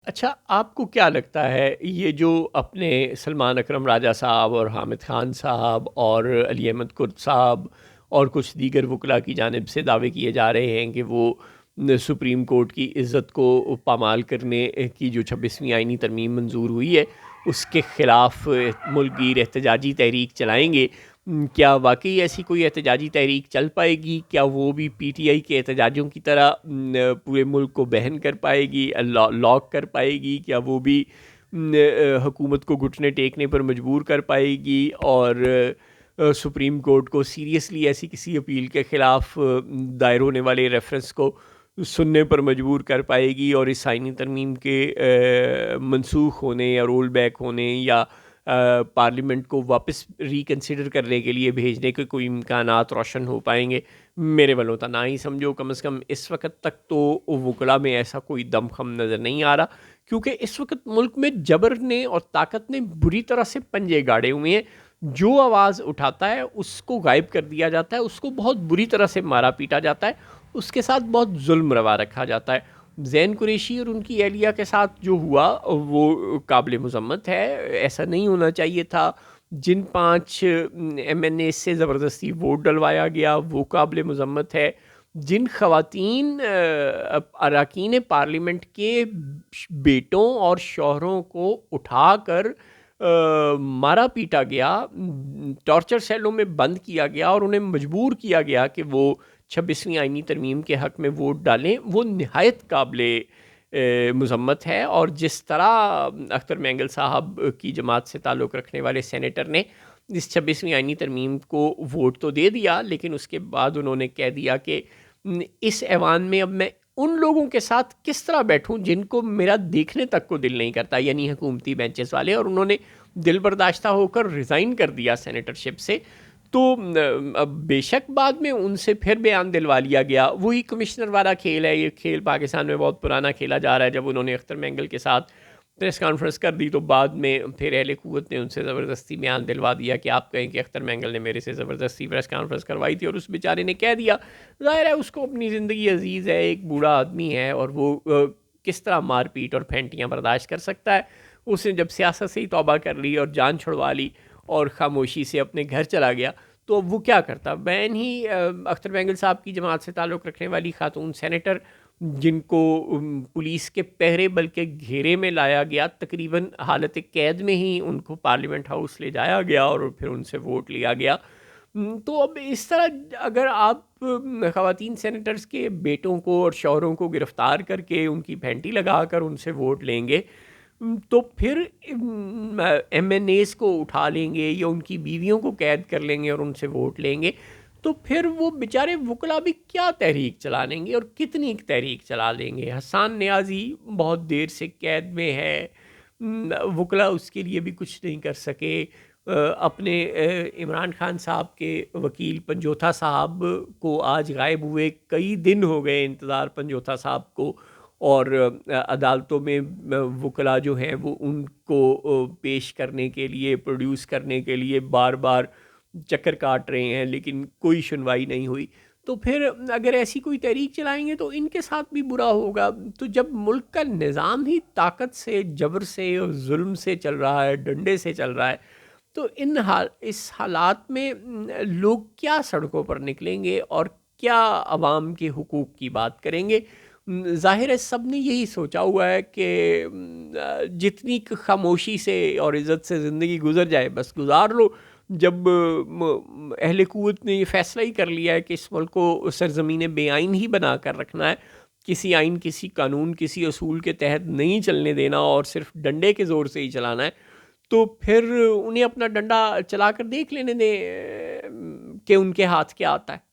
اچھا، آپ کو کیا لگتا ہے یہ جو اپنے سلمان اکرم راجہ صاحب اور حامد خان صاحب اور علی احمد کرد صاحب اور کچھ دیگر وکلاء کی جانب سے دعوے کیے جا رہے ہیں کہ وہ سپریم کورٹ کی عزت کو پامال کرنے کی جو 26ویں آئینی ترمیم منظور ہوئی ہے اس کے خلاف ملک گیر احتجاجی تحریک چلائیں گے؟ کیا واقعی ایسی کوئی احتجاجی تحریک چل پائے گی؟ کیا وہ بھی پی ٹی آئی کے احتجاجوں کی طرح پورے ملک کو بہن کر پائے گی، لاک کر پائے گی؟ کیا وہ بھی حکومت کو گھٹنے ٹیکنے پر مجبور کر پائے گی اور سپریم کورٹ کو سیریسلی ایسی کسی اپیل کے خلاف دائر ہونے والے ریفرنس کو سننے پر مجبور کر پائے گی اور اس آئینی ترمیم کے منسوخ ہونے یا رول بیک ہونے یا پارلیمنٹ کو واپس ریکنسیڈر کرنے کے لیے بھیجنے کے کوئی امکانات روشن ہو پائیں گے؟ میرے والوں تو نہ ہی سمجھو، کم از کم اس وقت تک تو وکلا میں ایسا کوئی دم خم نظر نہیں آ رہا، کیونکہ اس وقت ملک میں جبر نے اور طاقت نے بری طرح سے پنجے گاڑے ہوئے ہیں۔ جو آواز اٹھاتا ہے اس کو غائب کر دیا جاتا ہے، اس کو بہت بری طرح سے مارا پیٹا جاتا ہے، اس کے ساتھ بہت ظلم روا رکھا جاتا ہے۔ زین قریشی اور ان کی اہلیہ کے ساتھ جو ہوا وہ قابل مذمت ہے، ایسا نہیں ہونا چاہیے تھا۔ جن 5 ایم این اے سے زبردستی ووٹ ڈلوایا گیا وہ قابل مذمت ہے۔ جن خواتین اراکین پارلیمنٹ کے بیٹوں اور شوہروں کو اٹھا کر مارا پیٹا گیا، ٹارچر سیلوں میں بند کیا گیا اور انہیں مجبور کیا گیا کہ وہ 26ویں آئینی ترمیم کے حق میں ووٹ ڈالیں، وہ نہایت قابل مذمت ہے۔ اور جس طرح اختر مینگل صاحب کی جماعت سے تعلق رکھنے والے سینیٹر نے اس 26ویں آئینی ترمیم کو ووٹ تو دے دیا، لیکن اس کے بعد انہوں نے کہہ دیا کہ اس ایوان میں اب میں ان لوگوں کے ساتھ کس طرح بیٹھوں جن کو میرا دیکھنے تک کو دل نہیں کرتا، یعنی حکومتی بینچز والے، اور انہوں نے دل برداشتہ ہو کر ریزائن کر دیا سینیٹرشپ سے۔ تو بے شک بعد میں ان سے پھر بیان دلوا لیا گیا، وہی کمشنر والا کھیل ہے۔ یہ کھیل پاکستان میں بہت پرانا کھیلا جا رہا ہے۔ جب انہوں نے اختر مینگل کے ساتھ پریس کانفرنس کر دی تو بعد میں پھر اہل قوت نے ان سے زبردستی بیان دلوا دیا کہ آپ کہیں کہ اختر مینگل نے میرے سے زبردستی پریس کانفرنس کروائی تھی، اور اس بیچارے نے کہہ دیا۔ ظاہر ہے اس کو اپنی زندگی عزیز ہے، ایک بوڑھا آدمی ہے، اور وہ کس طرح مار پیٹ اور پھینٹیاں برداشت کر سکتا ہے؟ اس نے جب سیاست سے ہی توبہ کر لی اور جان چھڑوا لی اور خاموشی سے اپنے گھر چلا گیا، تو وہ کیا کرتا؟ بین ہی اختر مینگل صاحب کی جماعت سے تعلق رکھنے والی خاتون سینیٹر، جن کو پولیس کے پہرے بلکہ گھیرے میں لایا گیا، تقریباً حالت قید میں ہی ان کو پارلیمنٹ ہاؤس لے جایا گیا اور پھر ان سے ووٹ لیا گیا۔ تو اب اس طرح اگر آپ خواتین سینیٹرز کے بیٹوں کو اور شوہروں کو گرفتار کر کے ان کی پھینٹی لگا کر ان سے ووٹ لیں گے، تو پھر ایم این ایز کو اٹھا لیں گے یا ان کی بیویوں کو قید کر لیں گے اور ان سے ووٹ لیں گے، تو پھر وہ بیچارے وکلا بھی کیا تحریک چلا لیں گے اور کتنی تحریک چلا لیں گے؟ حسان نیازی بہت دیر سے قید میں ہے، وکلا اس کے لیے بھی کچھ نہیں کر سکے۔ اپنے عمران خان صاحب کے وکیل پنجوتھا صاحب کو آج غائب ہوئے کئی دن ہو گئے انتظار پنجوتھا صاحب کو، اور عدالتوں میں وکلا جو ہیں وہ ان کو پیش کرنے کے لیے، پروڈیوس کرنے کے لیے بار بار چکر کاٹ رہے ہیں، لیکن کوئی سنوائی نہیں ہوئی۔ تو پھر اگر ایسی کوئی تحریک چلائیں گے تو ان کے ساتھ بھی برا ہوگا۔ تو جب ملک کا نظام ہی طاقت سے، جبر سے اور ظلم سے چل رہا ہے، ڈنڈے سے چل رہا ہے، تو اس حالات میں لوگ کیا سڑکوں پر نکلیں گے اور کیا عوام کے حقوق کی بات کریں گے؟ ظاہر ہے سب نے یہی سوچا ہوا ہے کہ جتنی خاموشی سے اور عزت سے زندگی گزر جائے بس گزار لو۔ جب اہل قوت نے یہ فیصلہ ہی کر لیا ہے کہ اس ملک کو سرزمین بے آئین ہی بنا کر رکھنا ہے، کسی آئین، کسی قانون، کسی اصول کے تحت نہیں چلنے دینا اور صرف ڈنڈے کے زور سے ہی چلانا ہے، تو پھر انہیں اپنا ڈنڈا چلا کر دیکھ لینے دیں کہ ان کے ہاتھ کیا آتا ہے۔